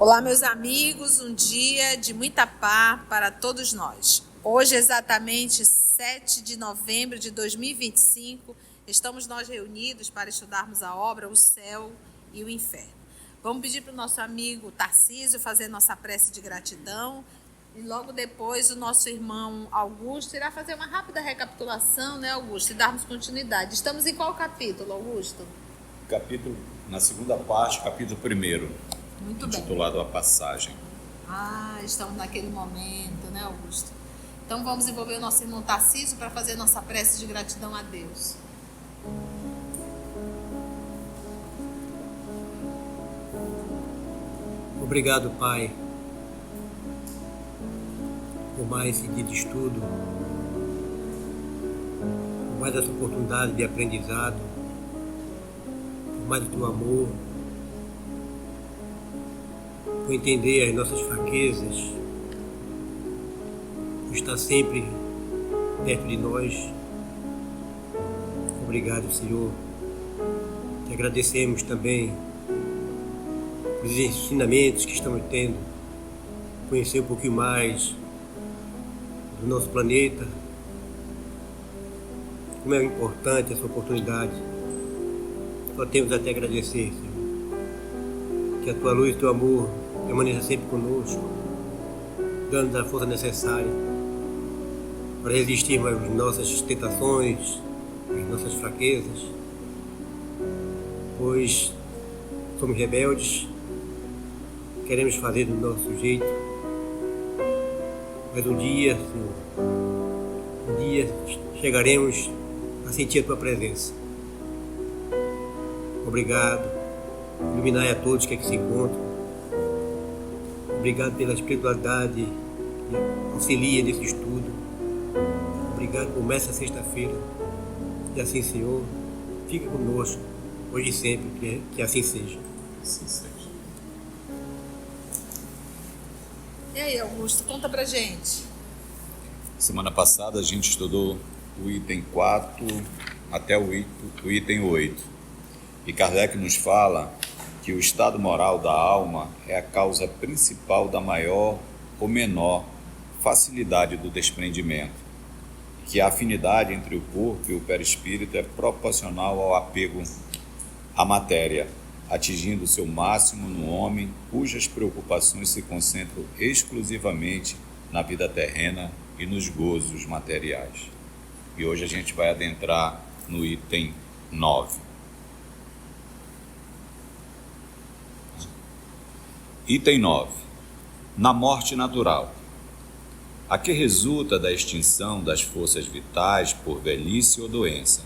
Olá, meus amigos, um dia de muita paz para todos nós. Hoje, exatamente 7 de novembro de 2025, estamos nós reunidos para estudarmos a obra O Céu e o Inferno. Vamos pedir para o nosso amigo Tarcísio fazer nossa prece de gratidão e logo depois o nosso irmão Augusto irá fazer uma rápida recapitulação, né, Augusto, e darmos continuidade. Estamos em qual capítulo, Augusto? Capítulo, na segunda parte, capítulo 1. Muito bem. Intitulado A Passagem. Estamos naquele momento, né, Augusto? Então vamos envolver o nosso irmão Tarcísio para fazer nossa prece de gratidão a Deus. Obrigado, Pai, por mais esse dia de estudo, por mais essa oportunidade de aprendizado, por mais o teu amor, por entender as nossas fraquezas, por estar sempre perto de nós. Obrigado, Senhor. Te agradecemos também pelos ensinamentos que estamos tendo, conhecer um pouquinho mais do nosso planeta, como é importante essa oportunidade. Só temos até agradecer, Senhor. Que a Tua luz e o Teu amor permaneça sempre conosco, dando-nos a força necessária para resistirmos às nossas tentações, às nossas fraquezas, pois somos rebeldes, queremos fazer do nosso jeito, mas um dia, Senhor, chegaremos a sentir a Tua presença. Obrigado, iluminai a todos que aqui se encontram. Obrigado pela espiritualidade que auxilia nesse estudo. Obrigado por mais essa sexta-feira. E assim, Senhor, fica conosco, hoje e sempre, que assim seja. Assim seja. E aí, Augusto, conta pra gente. Semana passada a gente estudou o item 4 até o item 8. E Kardec nos fala que o estado moral da alma é a causa principal da maior ou menor facilidade do desprendimento, que a afinidade entre o corpo e o perispírito é proporcional ao apego à matéria, atingindo seu máximo no homem cujas preocupações se concentram exclusivamente na vida terrena e nos gozos materiais. E hoje a gente vai adentrar no item 9. Item 9. Na morte natural. A que resulta da extinção das forças vitais por velhice ou doença.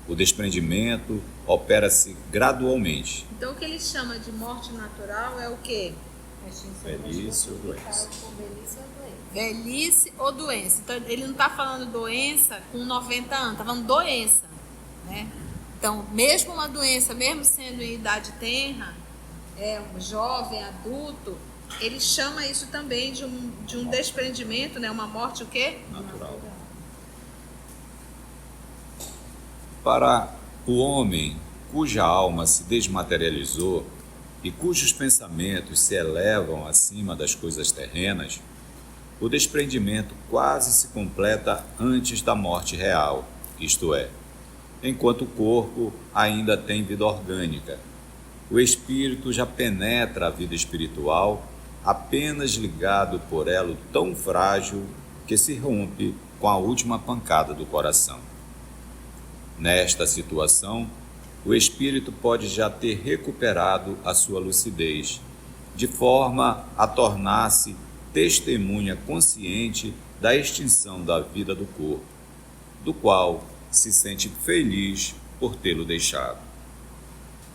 O desprendimento opera-se gradualmente. Então, o que ele chama de morte natural é o quê? Velhice ou doença. Velhice ou doença. Então, ele não está falando doença com 90 anos, está falando doença, né? Então, mesmo uma doença, mesmo sendo em idade tenra, um jovem, adulto, ele chama isso também de um desprendimento, né? Uma morte o quê? Natural. Para o homem cuja alma se desmaterializou e cujos pensamentos se elevam acima das coisas terrenas, o desprendimento quase se completa antes da morte real, isto é, enquanto o corpo ainda tem vida orgânica. O espírito já penetra a vida espiritual, apenas ligado por elo tão frágil que se rompe com a última pancada do coração. Nesta situação, o espírito pode já ter recuperado a sua lucidez, de forma a tornar-se testemunha consciente da extinção da vida do corpo, do qual se sente feliz por tê-lo deixado.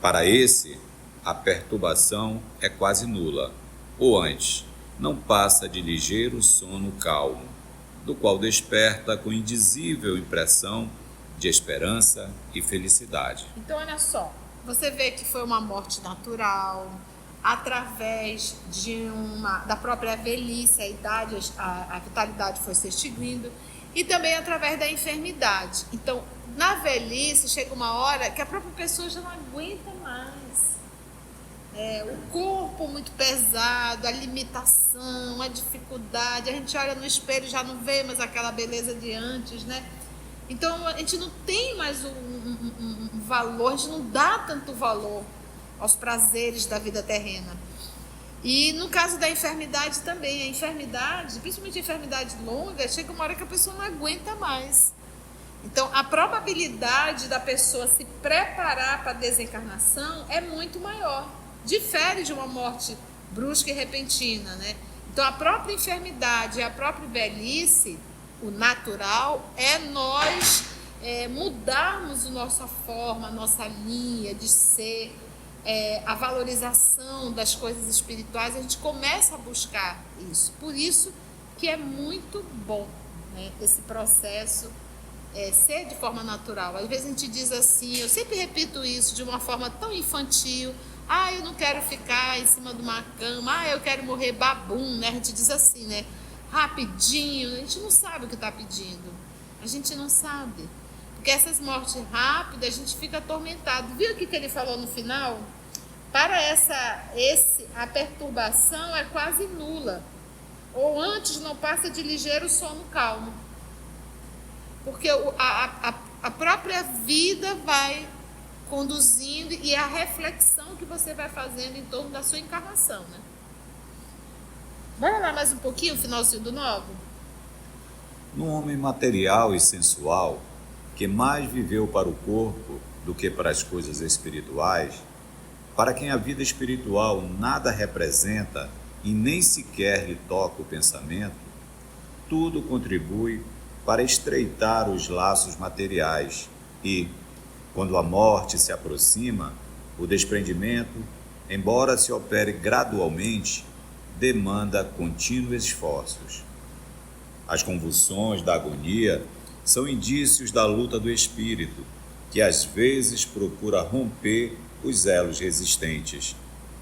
Para esse, a perturbação é quase nula, ou antes, não passa de ligeiro sono calmo, do qual desperta com indizível impressão de esperança e felicidade. Então, olha só, você vê que foi uma morte natural, através da própria velhice, a vitalidade foi se extinguindo, e também através da enfermidade. Então, na velhice, chega uma hora que a própria pessoa já não aguenta mais. o corpo muito pesado, a limitação, a dificuldade. A gente olha no espelho e já não vê mais aquela beleza de antes, né? Então a gente não tem mais um valor, a gente não dá tanto valor aos prazeres da vida terrena. E no caso da enfermidade também, a enfermidade, principalmente a enfermidade longa, chega uma hora que a pessoa não aguenta mais. Então a probabilidade da pessoa se preparar para a desencarnação é muito maior. Difere de uma morte brusca e repentina, né? Então a própria enfermidade, a própria velhice, o natural é nós mudarmos a nossa forma, a nossa linha de ser, a valorização das coisas espirituais. A gente começa a buscar isso. Por isso que é muito bom, né, esse processo ser de forma natural. Às vezes a gente diz assim, eu sempre repito isso de uma forma tão infantil: ah, eu não quero ficar em cima de uma cama, eu quero morrer babum, né? A gente diz assim, né? Rapidinho. A gente não sabe o que está pedindo. A gente não sabe. Porque essas mortes rápidas, a gente fica atormentado. Viu o que ele falou no final? Para a perturbação é quase nula. Ou antes não passa de ligeiro sono calmo. Porque a própria vida vai conduzindo, e a reflexão que você vai fazendo em torno da sua encarnação, né? Vamos lá mais um pouquinho, o finalzinho do 9? No homem material e sensual, que mais viveu para o corpo do que para as coisas espirituais, para quem a vida espiritual nada representa e nem sequer lhe toca o pensamento, tudo contribui para estreitar os laços materiais e, quando a morte se aproxima, o desprendimento, embora se opere gradualmente, demanda contínuos esforços. As convulsões da agonia são indícios da luta do espírito, que às vezes procura romper os elos resistentes,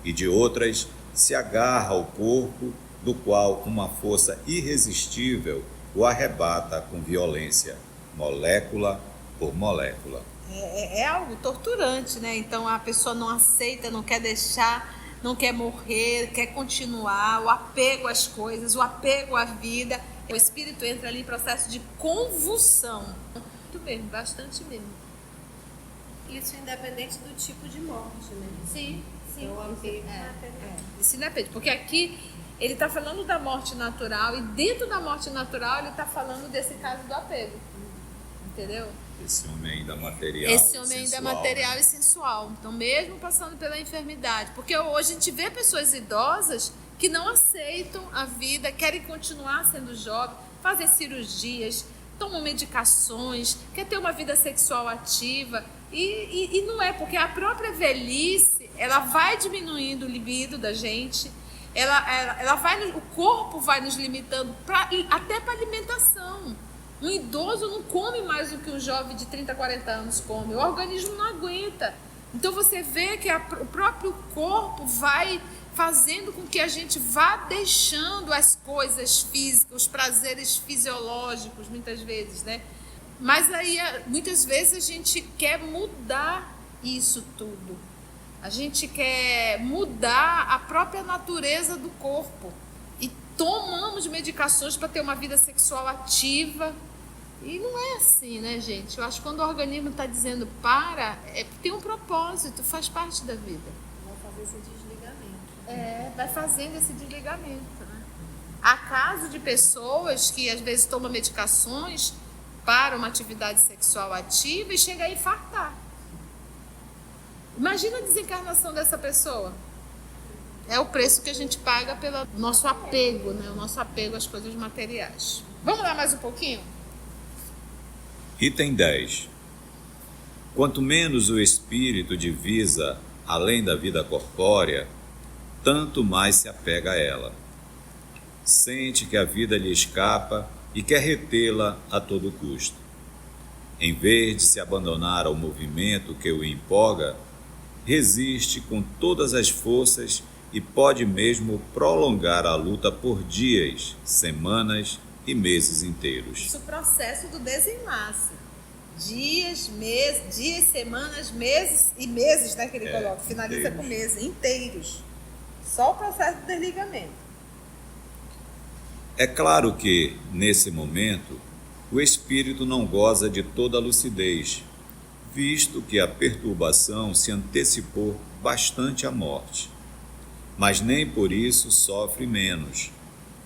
e de outras se agarra ao corpo, do qual uma força irresistível o arrebata com violência, molécula por molécula. É algo torturante, né? Então a pessoa não aceita, não quer deixar, não quer morrer, quer continuar, o apego às coisas, o apego à vida. O espírito entra ali em processo de convulsão. Muito mesmo, bastante mesmo. Isso independente do tipo de morte, né? Sim. Então, o apego Isso independe, porque aqui ele está falando da morte natural, e dentro da morte natural ele está falando desse caso do apego. Entendeu? Esse homem ainda material. Esse homem ainda material e sensual. Então, mesmo passando pela enfermidade. Porque hoje a gente vê pessoas idosas que não aceitam a vida, querem continuar sendo jovens, fazem cirurgias, tomam medicações, quer ter uma vida sexual ativa. E não é, porque a própria velhice, ela vai diminuindo o libido da gente, o corpo vai nos limitando até para alimentação. Um idoso não come mais do que um jovem de 30, 40 anos come. O organismo não aguenta. Então você vê que o próprio corpo vai fazendo com que a gente vá deixando as coisas físicas, os prazeres fisiológicos, muitas vezes, né? Mas aí, muitas vezes, a gente quer mudar isso tudo. A gente quer mudar a própria natureza do corpo. E tomamos medicações para ter uma vida sexual ativa. E não é assim, né, gente? Eu acho que quando o organismo está dizendo tem um propósito, faz parte da vida. vai fazer esse desligamento. Vai fazendo esse desligamento, né? Há casos de pessoas que às vezes tomam medicações para uma atividade sexual ativa e chega a infartar. Imagina a desencarnação dessa pessoa. É o preço que a gente paga pelo nosso apego, né? O nosso apego às coisas materiais. Vamos lá mais um pouquinho? Item 10. Quanto menos o espírito divisa além da vida corpórea, tanto mais se apega a ela. Sente que a vida lhe escapa e quer retê-la a todo custo. Em vez de se abandonar ao movimento que o empolga, resiste com todas as forças e pode mesmo prolongar a luta por dias, semanas e meses inteiros. Isso é o processo do desenlace. dias, semanas, meses e meses, né, que ele coloca, finaliza inteiros. com meses, inteiros. Só o processo de desligamento. É claro que, nesse momento, o espírito não goza de toda a lucidez, visto que a perturbação se antecipou bastante à morte. Mas nem por isso sofre menos,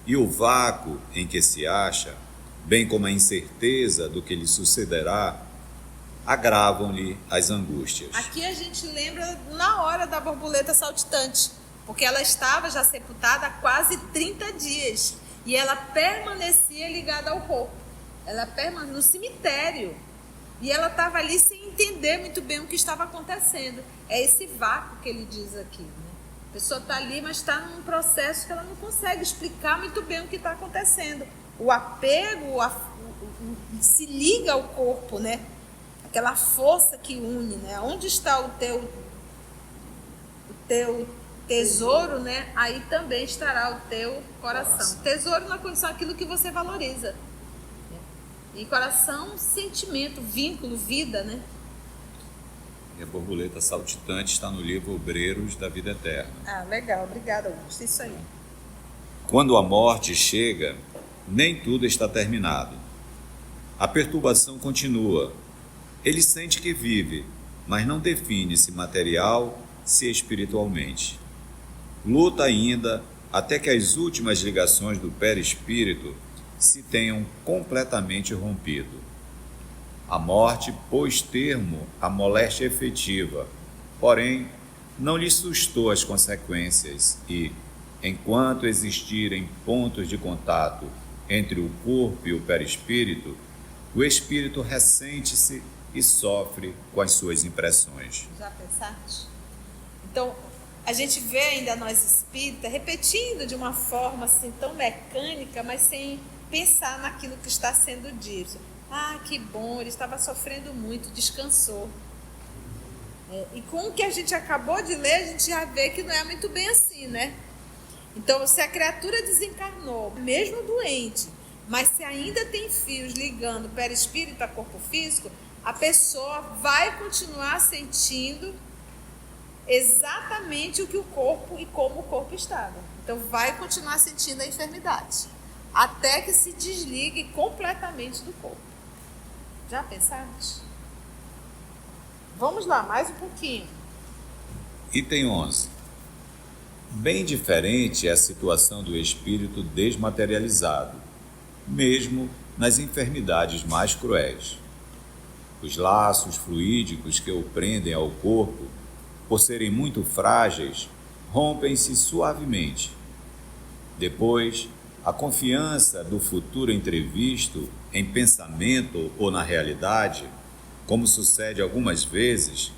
e o vácuo em que se acha, bem como a incerteza do que lhe sucederá, agravam-lhe as angústias. Aqui a gente lembra na hora da borboleta saltitante, porque ela estava já sepultada há quase 30 dias e ela permanecia ligada ao corpo. Ela permanecia no cemitério e ela estava ali sem entender muito bem o que estava acontecendo. É esse vácuo que ele diz aqui, né? A pessoa está ali, mas está num processo que ela não consegue explicar muito bem o que está acontecendo. O apego se liga ao corpo, né? Aquela força que une, né? Onde está o teu tesouro, né? Aí também estará o teu coração. Tesouro na condição aquilo que você valoriza. E coração, sentimento, vínculo, vida, né? E a borboleta saltitante está no livro Obreiros da Vida Eterna. Ah, legal. Obrigada, Augusto. Isso aí. Quando a morte chega, nem tudo está terminado. A perturbação continua. Ele sente que vive, mas não define se material, se espiritualmente. Luta ainda até que as últimas ligações do perispírito se tenham completamente rompido. A morte pôs termo à moléstia efetiva, porém não lhe sustou as consequências e, enquanto existirem pontos de contato entre o corpo e o perispírito, o espírito ressente-se e sofre com as suas impressões. Já pensaste? Então, a gente vê ainda nós espíritas repetindo de uma forma assim tão mecânica, mas sem pensar naquilo que está sendo dito. Ah, que bom, ele estava sofrendo muito, descansou. E com o que a gente acabou de ler, a gente já vê que não é muito bem assim, né? Então, se a criatura desencarnou, mesmo doente, mas se ainda tem fios ligando o perispírito a corpo físico, a pessoa vai continuar sentindo exatamente o que o corpo e como o corpo estava. Então, vai continuar sentindo a enfermidade, até que se desligue completamente do corpo. Já pensaste? Vamos lá, mais um pouquinho. Item 11. Bem diferente é a situação do espírito desmaterializado, mesmo nas enfermidades mais cruéis. Os laços fluídicos que o prendem ao corpo, por serem muito frágeis, rompem-se suavemente. Depois, a confiança do futuro entrevisto em pensamento ou na realidade, como sucede algumas vezes,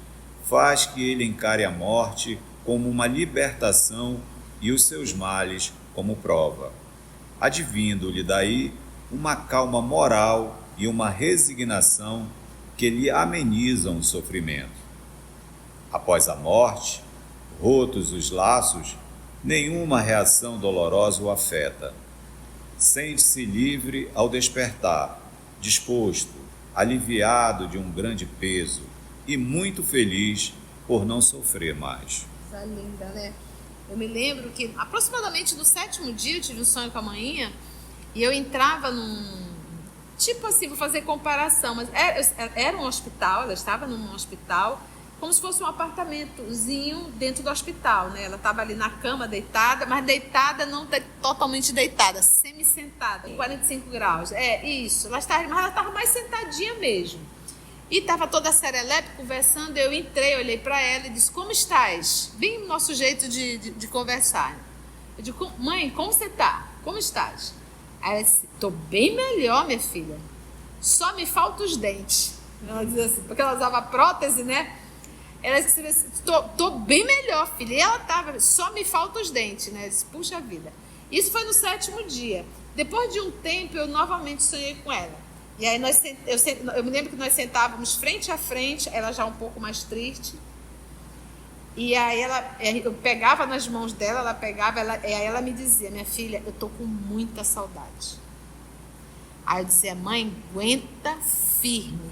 faz que ele encare a morte como uma libertação e os seus males como prova, advindo-lhe daí uma calma moral e uma resignação que lhe amenizam o sofrimento. Após a morte, rotos os laços, nenhuma reação dolorosa o afeta. Sente-se livre ao despertar, disposto, aliviado de um grande peso e muito feliz por não sofrer mais. Coisa linda, né? Eu me lembro que aproximadamente no 7º dia eu tive um sonho com a manhinha e eu entrava num... Tipo assim, vou fazer comparação, mas era um hospital, ela estava num hospital, como se fosse um apartamentozinho dentro do hospital, né? Ela estava ali na cama deitada, mas deitada não totalmente deitada, semi-sentada, em 45 graus. Isso. Mas ela estava mais sentadinha mesmo. E estava toda serelepe conversando, eu entrei, olhei para ela e disse, como estás? Bem o nosso jeito de conversar. Eu digo, mãe, como você está? Como estás? Aí ela disse, estou bem melhor, minha filha. Só me faltam os dentes. Ela dizia assim, porque ela usava prótese, né? Ela disse, estou bem melhor, filha. E ela estava, só me faltam os dentes, né? Eu disse, puxa vida. Isso foi no 7º dia. Depois de um tempo, eu novamente sonhei com ela. E aí eu me lembro que nós sentávamos frente a frente, ela já um pouco mais triste. E aí eu pegava nas mãos dela, ela pegava, aí ela me dizia, minha filha, eu tô com muita saudade. Aí eu dizia, mãe, aguenta firme.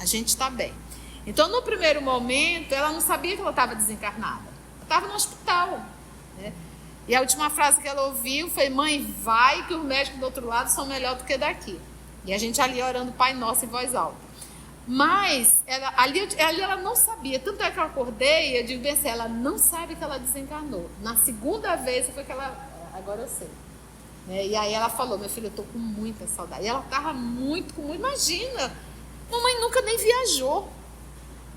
a gente está bem. Então, no primeiro momento, ela não sabia que ela estava desencarnada. Ela estava no hospital, né? E a última frase que ela ouviu foi: mãe, vai que os médicos do outro lado são melhor do que daqui. E a gente ali orando Pai Nosso em voz alta. Mas ali ela não sabia, tanto é que eu acordei, eu digo bem assim, ela não sabe que ela desencarnou. Na segunda vez foi que ela, agora eu sei. E aí ela falou: meu filho, eu tô com muita saudade. E ela estava muito, imagina, mamãe nunca nem viajou.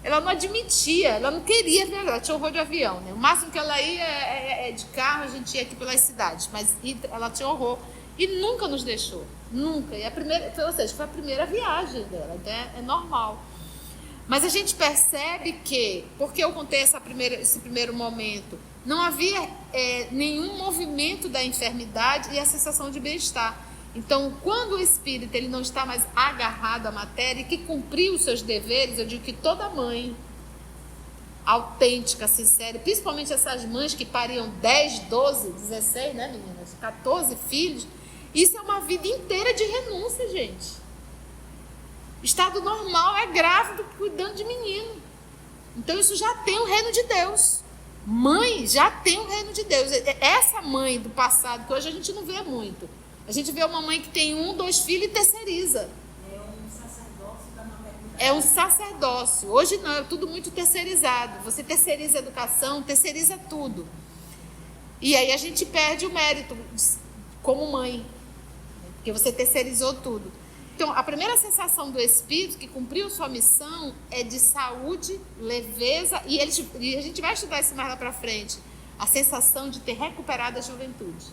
Ela não admitia, ela não queria viajar, ela tinha horror de avião, né? O máximo que ela ia é de carro, a gente ia aqui pelas cidades, mas ela tinha horror e nunca nos deixou, nunca. E a primeira, ou seja, foi a primeira viagem dela, então é normal. Mas a gente percebe que, porque eu contei esse primeiro momento, não havia nenhum movimento da enfermidade e a sensação de bem-estar. Então, quando o espírito ele não está mais agarrado à matéria e que cumpriu os seus deveres, eu digo que toda mãe autêntica, sincera, principalmente essas mães que pariam 10, 12, 16, né, meninas? 14 filhos, isso é uma vida inteira de renúncia, gente. Estado normal é grávido cuidando de menino. Então, isso já tem o reino de Deus. Mãe já tem o reino de Deus. Essa mãe do passado, que hoje a gente não vê muito. A gente vê uma mãe que tem 1, 2 filhos e terceiriza. É um sacerdócio da maternidade. É um sacerdócio. Hoje não, é tudo muito terceirizado. Você terceiriza a educação, terceiriza tudo. E aí a gente perde o mérito como mãe, porque você terceirizou tudo. Então, a primeira sensação do espírito que cumpriu sua missão é de saúde, leveza, e a gente vai estudar isso mais lá para frente, a sensação de ter recuperado a juventude.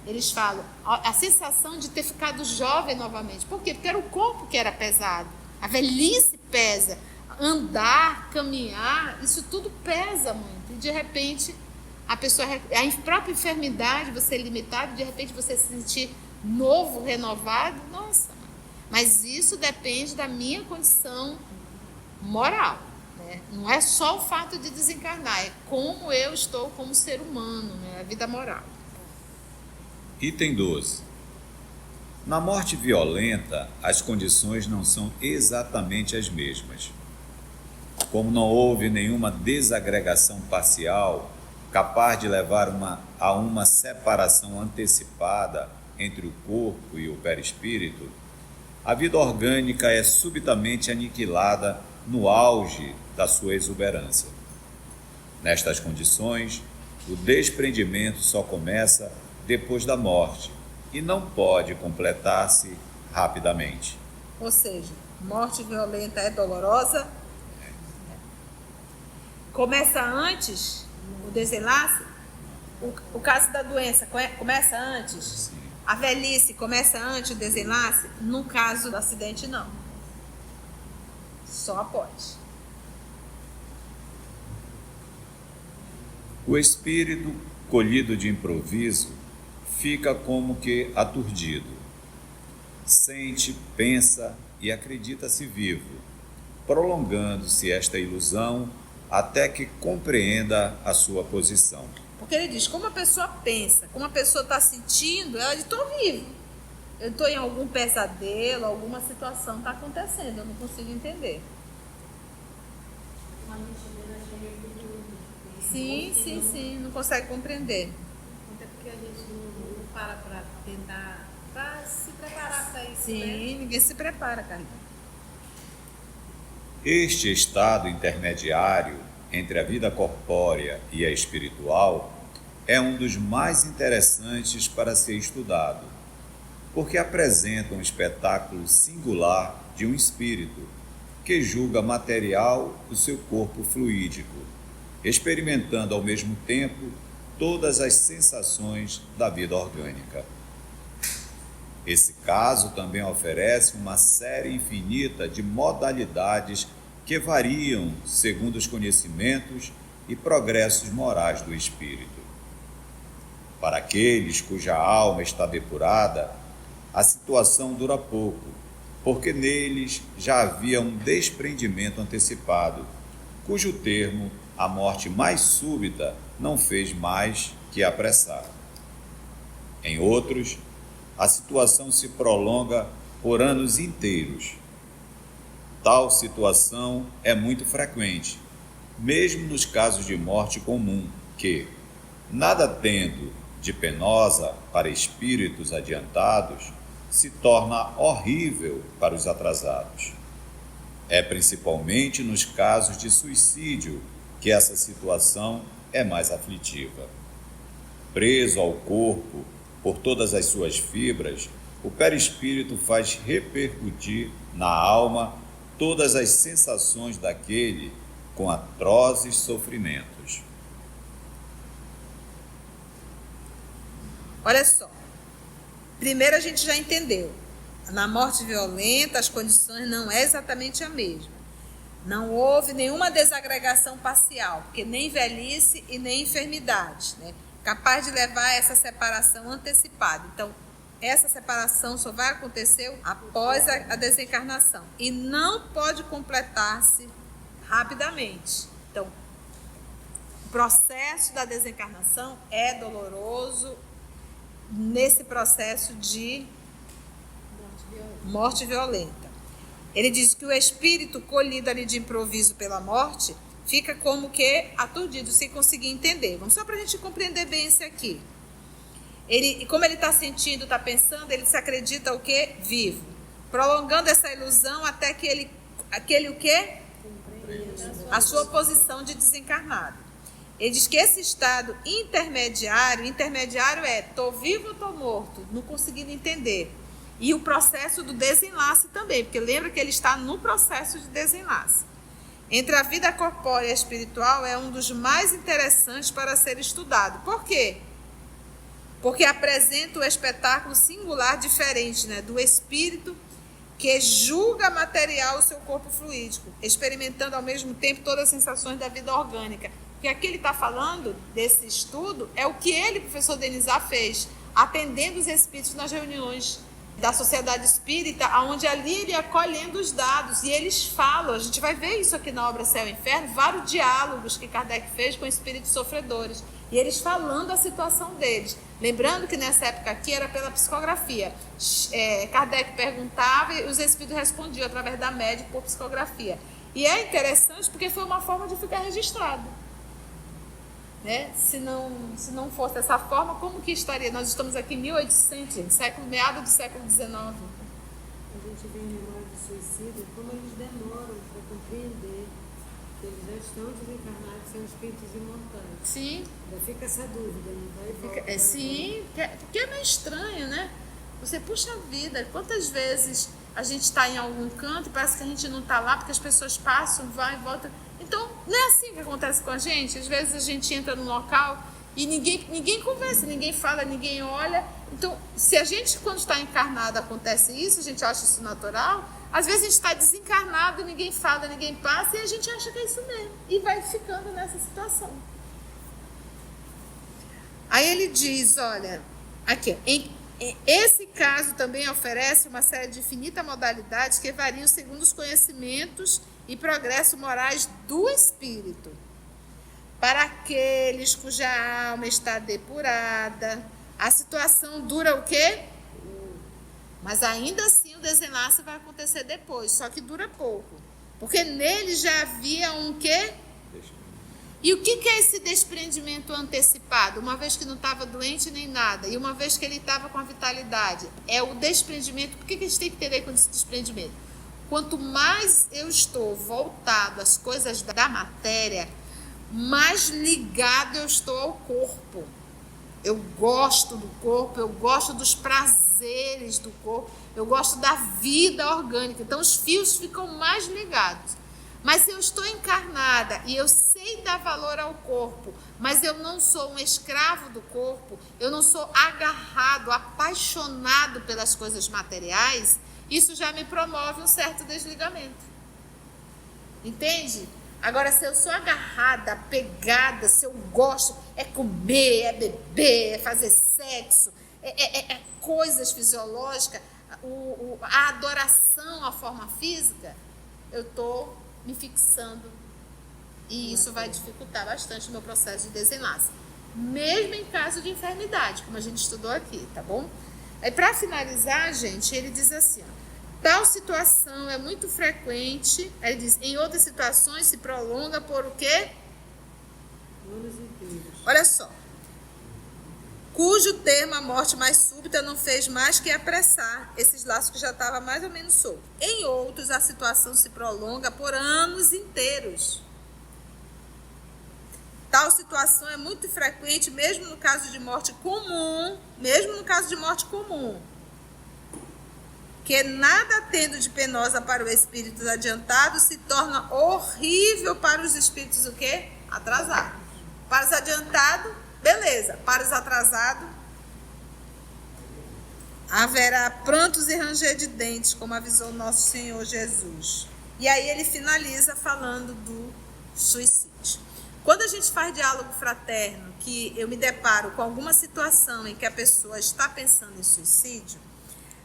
Eles falam, a sensação de ter ficado jovem novamente. Por quê? Porque era o corpo que era pesado. A velhice pesa. Andar, caminhar, isso tudo pesa muito. E de repente, a própria enfermidade, você é limitado, de repente você se sentir novo, renovado. Nossa, mas isso depende da minha condição moral, né? Não é só o fato de desencarnar, é como eu estou como ser humano, né? A vida moral. Item 12. Na morte violenta, as condições não são exatamente as mesmas. Como não houve nenhuma desagregação parcial capaz de levar a uma separação antecipada entre o corpo e o perispírito, a vida orgânica é subitamente aniquilada no auge da sua exuberância. Nestas condições, o desprendimento só começa depois da morte e não pode completar-se rapidamente. Ou seja, morte violenta é dolorosa? Começa antes o desenlace? O caso da doença começa antes? Sim. A velhice começa antes o desenlace? No caso do acidente, não. Só após. O espírito, colhido de improviso, fica como que aturdido. Sente, pensa e acredita-se vivo, prolongando-se esta ilusão até que compreenda a sua posição. Porque ele diz, como a pessoa pensa, como a pessoa está sentindo, ela diz, estou vivo. Eu estou em algum pesadelo, alguma situação está acontecendo, eu não consigo entender. Sim, não consegue compreender. Até porque a gente não para tentar se preparar para isso, Sim, né? ninguém se prepara, Carlinhos. Este estado intermediário entre a vida corpórea e a espiritual é um dos mais interessantes para ser estudado, porque apresenta um espetáculo singular de um espírito que julga material o seu corpo fluídico, experimentando ao mesmo tempo todas as sensações da vida orgânica. Esse caso também oferece uma série infinita de modalidades que variam segundo os conhecimentos e progressos morais do espírito. Para aqueles cuja alma está depurada, a situação dura pouco, porque neles já havia um desprendimento antecipado, cujo termo a morte mais súbita não fez mais que apressar. Em outros, a situação se prolonga por anos inteiros. Tal situação é muito frequente, mesmo nos casos de morte comum, que, nada tendo de penosa para espíritos adiantados, se torna horrível para os atrasados. É principalmente nos casos de suicídio que essa situação é mais aflitiva. Preso ao corpo por todas as suas fibras, o perispírito faz repercutir na alma todas as sensações daquele com atrozes sofrimentos. Olha só, primeiro a gente já entendeu, na morte violenta as condições não é exatamente a mesma. Não houve nenhuma desagregação parcial, porque nem velhice e nem enfermidade, né? Capaz de levar a essa separação antecipada. Então, essa separação só vai acontecer após a desencarnação e não pode completar-se rapidamente. Então, o processo da desencarnação é doloroso nesse processo de morte violenta. Ele diz que o espírito colhido ali de improviso pela morte fica como que aturdido, sem conseguir entender. Vamos só para a gente compreender bem isso aqui. Como ele está sentindo, está pensando, ele se acredita o quê? Vivo. Prolongando essa ilusão até que aquele o quê? A sua posição de desencarnado. Ele diz que esse estado intermediário é, estou vivo ou estou morto? Não conseguindo entender. E o processo do desenlace também, porque lembra que ele está no processo de desenlace. Entre a vida corpórea e a espiritual é um dos mais interessantes para ser estudado. Por quê? Porque apresenta o espetáculo singular diferente, né, do espírito que julga material o seu corpo fluídico, experimentando ao mesmo tempo todas as sensações da vida orgânica. Porque aqui ele está falando desse estudo, é o que ele, professor Denizar, fez, atendendo os espíritos nas reuniões da Sociedade Espírita, onde ali ele ia colhendo os dados, e eles falam, a gente vai ver isso aqui na obra Céu e Inferno, vários diálogos que Kardec fez com espíritos sofredores, e eles falando a situação deles. Lembrando que nessa época aqui era pela psicografia. Kardec perguntava e os espíritos respondiam através da média por psicografia. E é interessante porque foi uma forma de ficar registrado. Né? Se não fosse dessa forma, como que estaria? Nós estamos aqui em 1800, gente, meado do século XIX. A gente vê em memória do suicídio, como eles demoram para compreender que eles já estão desencarnados, são espíritos imortais. Sim. Ainda fica essa dúvida, não vai voltar. Sim, porque é meio estranho, né? Você, puxa vida, quantas vezes a gente está em algum canto e parece que a gente não está lá, porque as pessoas passam, vai e volta. Então, não é assim que acontece com a gente. Às vezes a gente entra num local e ninguém conversa, ninguém fala, ninguém olha. Então, se a gente, quando está encarnado, acontece isso, a gente acha isso natural, às vezes a gente está desencarnado, ninguém fala, ninguém passa, e a gente acha que é isso mesmo. E vai ficando nessa situação. Aí ele diz, olha, aqui, esse caso também oferece uma série de infinitas modalidades que variam segundo os conhecimentos e progresso morais do espírito. Para aqueles cuja alma está depurada, a situação dura o quê? Mas ainda assim o desenlace vai acontecer depois, só que dura pouco. Porque nele já havia um quê? E o que é esse desprendimento antecipado? Uma vez que não estava doente nem nada, e uma vez que ele estava com a vitalidade, é o desprendimento. Por que a gente tem que entender com esse desprendimento? Quanto mais eu estou voltado às coisas da matéria, mais ligado eu estou ao corpo. Eu gosto do corpo, eu gosto dos prazeres do corpo, eu gosto da vida orgânica. Então os fios ficam mais ligados. Mas se eu estou encarnada e eu sei dar valor ao corpo, mas eu não sou um escravo do corpo, eu não sou agarrado, apaixonado pelas coisas materiais, isso já me promove um certo desligamento. Entende? Agora, se eu sou agarrada, apegada, se eu gosto, é comer, é beber, é fazer sexo, é coisas fisiológicas, a adoração à forma física, eu estou me fixando, e isso vai dificultar bastante o meu processo de desenlace, mesmo em caso de enfermidade, como a gente estudou aqui, tá bom? Aí, para finalizar, gente, ele diz assim, ó, Tal situação é muito frequente, aí diz, em outras situações se prolonga por o quê? Anos inteiros. Olha só. Cujo termo a morte mais súbita não fez mais que apressar esses laços que já estavam mais ou menos soltos. Em outros, a situação se prolonga por anos inteiros. Tal situação é muito frequente, mesmo no caso de morte comum, que nada tendo de penosa para o espírito adiantado se torna horrível para os espíritos o quê? Atrasados. Para os adiantados, beleza. Para os atrasados, haverá prantos e ranger de dentes, como avisou nosso Senhor Jesus. E aí ele finaliza falando do suicídio. Quando a gente faz diálogo fraterno, que eu me deparo com alguma situação em que a pessoa está pensando em suicídio,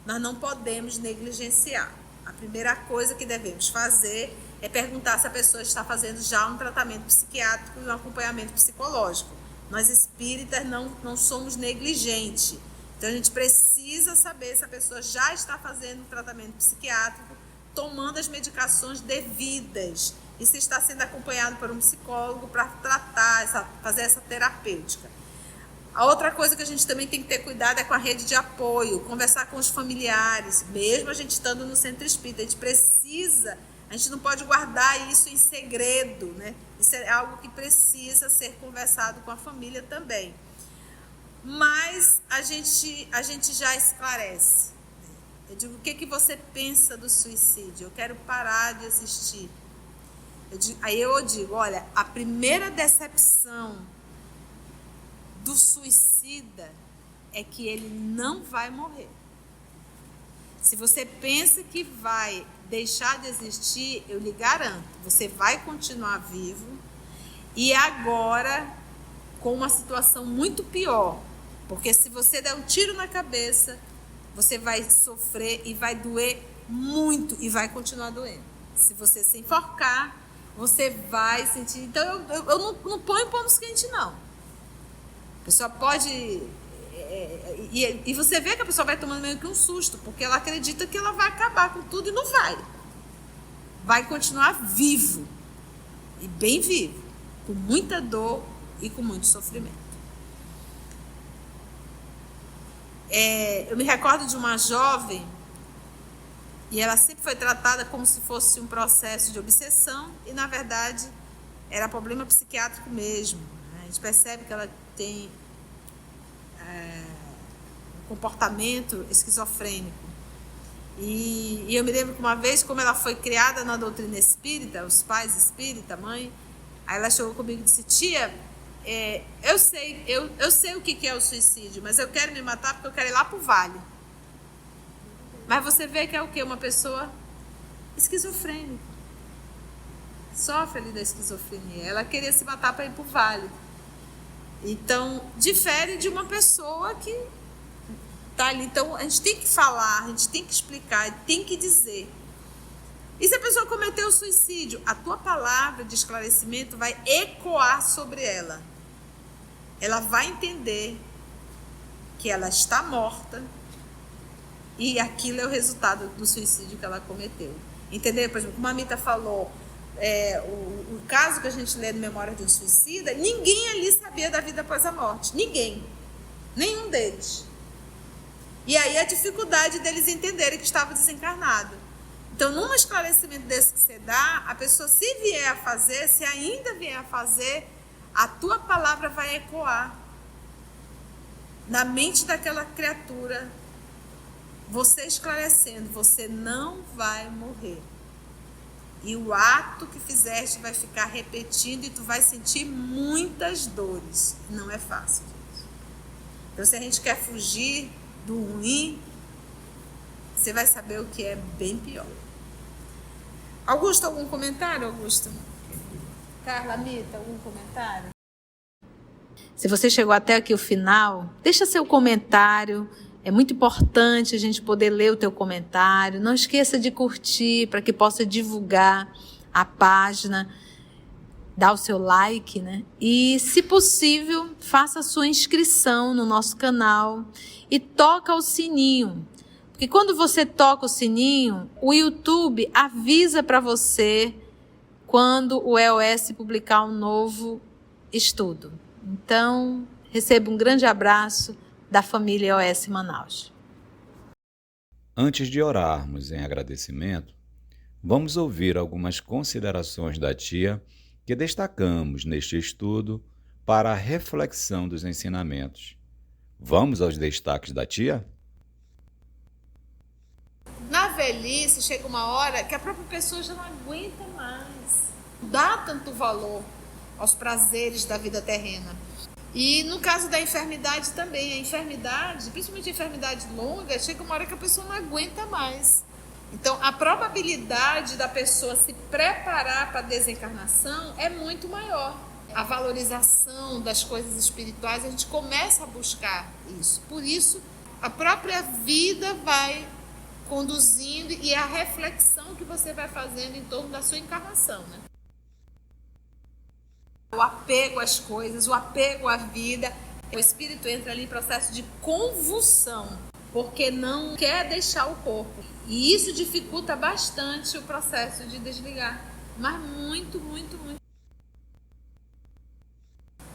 nós não podemos negligenciar. A primeira coisa que devemos fazer é perguntar se a pessoa está fazendo já um tratamento psiquiátrico e um acompanhamento psicológico. Nós espíritas não somos negligentes. Então a gente precisa saber se a pessoa já está fazendo um tratamento psiquiátrico, tomando as medicações devidas e se está sendo acompanhado por um psicólogo para tratar, fazer essa terapêutica. A outra coisa que a gente também tem que ter cuidado é com a rede de apoio, conversar com os familiares, mesmo a gente estando no centro espírita. A gente não pode guardar isso em segredo, né? Isso é algo que precisa ser conversado com a família também. Mas a gente já esclarece. Eu digo, o que você pensa do suicídio? Eu quero parar de assistir. Aí eu digo, olha, a primeira decepção do suicida é que ele não vai morrer. Se você pensa que vai deixar de existir, eu lhe garanto, você vai continuar vivo e agora com uma situação muito pior, porque se você der um tiro na cabeça, você vai sofrer e vai doer muito e vai continuar doendo. Se você se enforcar, você vai sentir... Então eu não ponho panos quentes, não. A pessoa pode... E você vê que a pessoa vai tomando meio que um susto, porque ela acredita que ela vai acabar com tudo e não vai. Vai continuar vivo. E bem vivo. Com muita dor e com muito sofrimento. Eu me recordo de uma jovem, e ela sempre foi tratada como se fosse um processo de obsessão, e na verdade era problema psiquiátrico mesmo. A gente percebe que ela tem um comportamento esquizofrênico. E eu me lembro que uma vez, como ela foi criada na doutrina espírita, os pais espírita, a mãe, aí ela chegou comigo e disse, tia, eu sei o que é o suicídio, mas eu quero me matar porque eu quero ir lá pro vale. Mas você vê que é o quê? Uma pessoa esquizofrênica. Sofre ali da esquizofrenia. Ela queria se matar para ir pro vale. Então, difere de uma pessoa que tá ali. Então, a gente tem que falar, a gente tem que explicar, tem que dizer. E se a pessoa cometeu suicídio, a tua palavra de esclarecimento vai ecoar sobre ela. Ela vai entender que ela está morta e aquilo é o resultado do suicídio que ela cometeu. Entendeu? Por exemplo, como a Mita falou, o caso que a gente lê no Memória de um Suicida, ninguém ali sabia da vida após a morte. Ninguém. Nenhum deles. E aí a dificuldade deles entenderem que estava desencarnado. Então, num esclarecimento desse que você dá, a pessoa, se ainda vier a fazer, a tua palavra vai ecoar na mente daquela criatura. Você esclarecendo, você não vai morrer. E o ato que fizeste vai ficar repetindo e tu vai sentir muitas dores. Não é fácil, gente. Então, se a gente quer fugir do ruim, você vai saber o que é bem pior. Augusto, algum comentário, Augusto? Carla, Mita, algum comentário? Se você chegou até aqui o final, deixa seu comentário. É muito importante a gente poder ler o teu comentário. Não esqueça de curtir para que possa divulgar a página, dar o seu like, né? E, se possível, faça a sua inscrição no nosso canal e toca o sininho. Porque quando você toca o sininho, o YouTube avisa para você quando o EOS publicar um novo estudo. Então, receba um grande abraço da família EOS Manaus. Antes de orarmos em agradecimento, vamos ouvir algumas considerações da tia que destacamos neste estudo para a reflexão dos ensinamentos. Vamos aos destaques da tia? Na velhice, chega uma hora que a própria pessoa já não aguenta mais. Não dá tanto valor aos prazeres da vida terrena. E no caso da enfermidade também, a enfermidade, principalmente a enfermidade longa, chega uma hora que a pessoa não aguenta mais. Então, a probabilidade da pessoa se preparar para a desencarnação é muito maior. A valorização das coisas espirituais, a gente começa a buscar isso. Por isso, a própria vida vai conduzindo e a reflexão que você vai fazendo em torno da sua encarnação, né? O apego às coisas, o apego à vida, o espírito entra ali em processo de convulsão, porque não quer deixar o corpo. E isso dificulta bastante o processo de desligar, mas muito, muito, muito.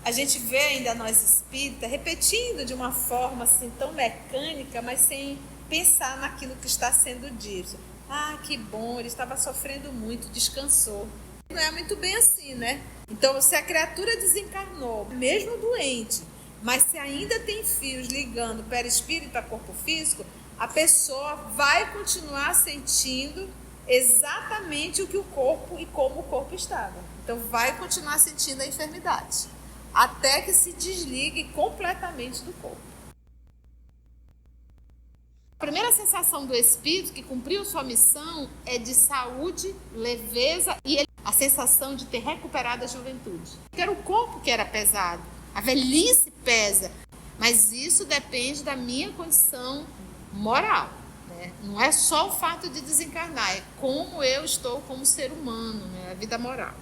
A gente vê ainda nós espíritas repetindo de uma forma assim tão mecânica, mas sem pensar naquilo que está sendo dito. Ah, que bom, ele estava sofrendo muito, descansou. Não é muito bem assim, né? Então, se a criatura desencarnou, mesmo doente, mas se ainda tem fios ligando perispírito a corpo físico, a pessoa vai continuar sentindo exatamente o que o corpo e como o corpo estava. Então, vai continuar sentindo a enfermidade, até que se desligue completamente do corpo. A primeira sensação do espírito que cumpriu sua missão é de saúde, leveza e a sensação de ter recuperado a juventude. Era o corpo que era pesado, a velhice pesa, mas isso depende da minha condição moral, né? Não é só o fato de desencarnar, é como eu estou como ser humano, né? A vida moral.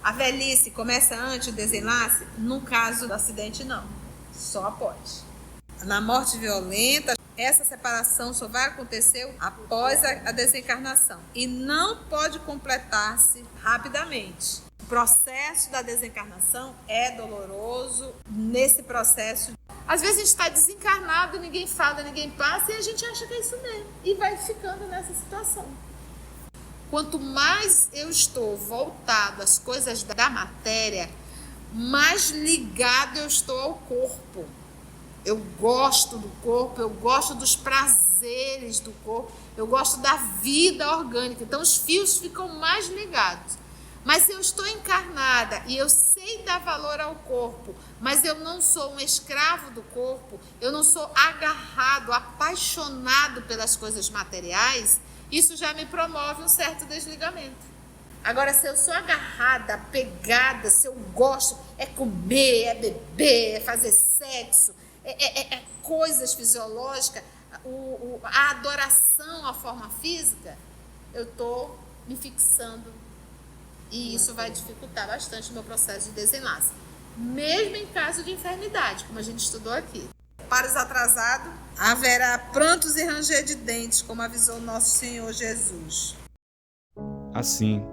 A velhice começa antes do desenlace? No caso do acidente, não. Só após. Na morte violenta, essa separação só vai acontecer após a desencarnação. E não pode completar-se rapidamente. O processo da desencarnação é doloroso. Nesse processo, às vezes a gente está desencarnado, ninguém fala, ninguém passa, e a gente acha que é isso mesmo. E vai ficando nessa situação. Quanto mais eu estou voltado às coisas da matéria, mais ligado eu estou ao corpo. Eu gosto do corpo, eu gosto dos prazeres do corpo, eu gosto da vida orgânica. Então os fios ficam mais ligados. Mas se eu estou encarnada e eu sei dar valor ao corpo, mas eu não sou um escravo do corpo, eu não sou agarrado, apaixonado pelas coisas materiais, isso já me promove um certo desligamento. Agora, se eu sou agarrada, apegada, se eu gosto, é comer, é beber, é fazer sexo, é coisas fisiológicas, a adoração à forma física, eu estou me fixando. E isso vai dificultar bastante o meu processo de desenlace. Mesmo em caso de enfermidade, como a gente estudou aqui. Para os atrasados, haverá prantos e ranger de dentes, como avisou nosso Senhor Jesus. Assim,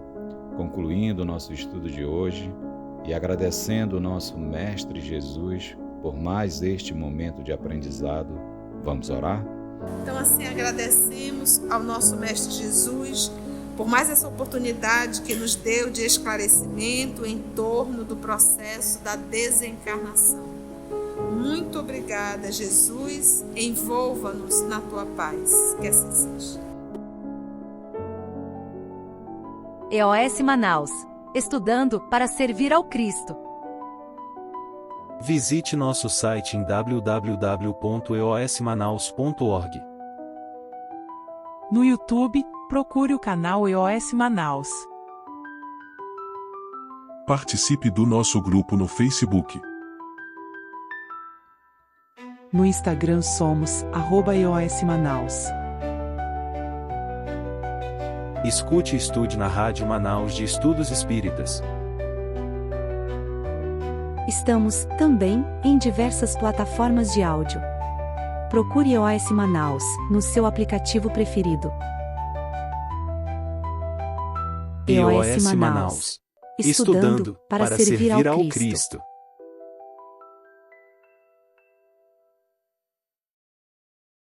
concluindo o nosso estudo de hoje e agradecendo o nosso Mestre Jesus por mais este momento de aprendizado, vamos orar? Então, assim, agradecemos ao nosso Mestre Jesus por mais essa oportunidade que nos deu de esclarecimento em torno do processo da desencarnação. Muito obrigada, Jesus. Envolva-nos na tua paz. Que assim seja. EOS Manaus. Estudando para servir ao Cristo. Visite nosso site em www.eosmanaus.org. No YouTube, procure o canal EOS Manaus. Participe do nosso grupo no Facebook. No Instagram somos @EOS Manaus. Escute e estude na Rádio Manaus de Estudos Espíritas. Estamos, também, em diversas plataformas de áudio. Procure EOS Manaus no seu aplicativo preferido. EOS Manaus. Estudando para servir ao Cristo.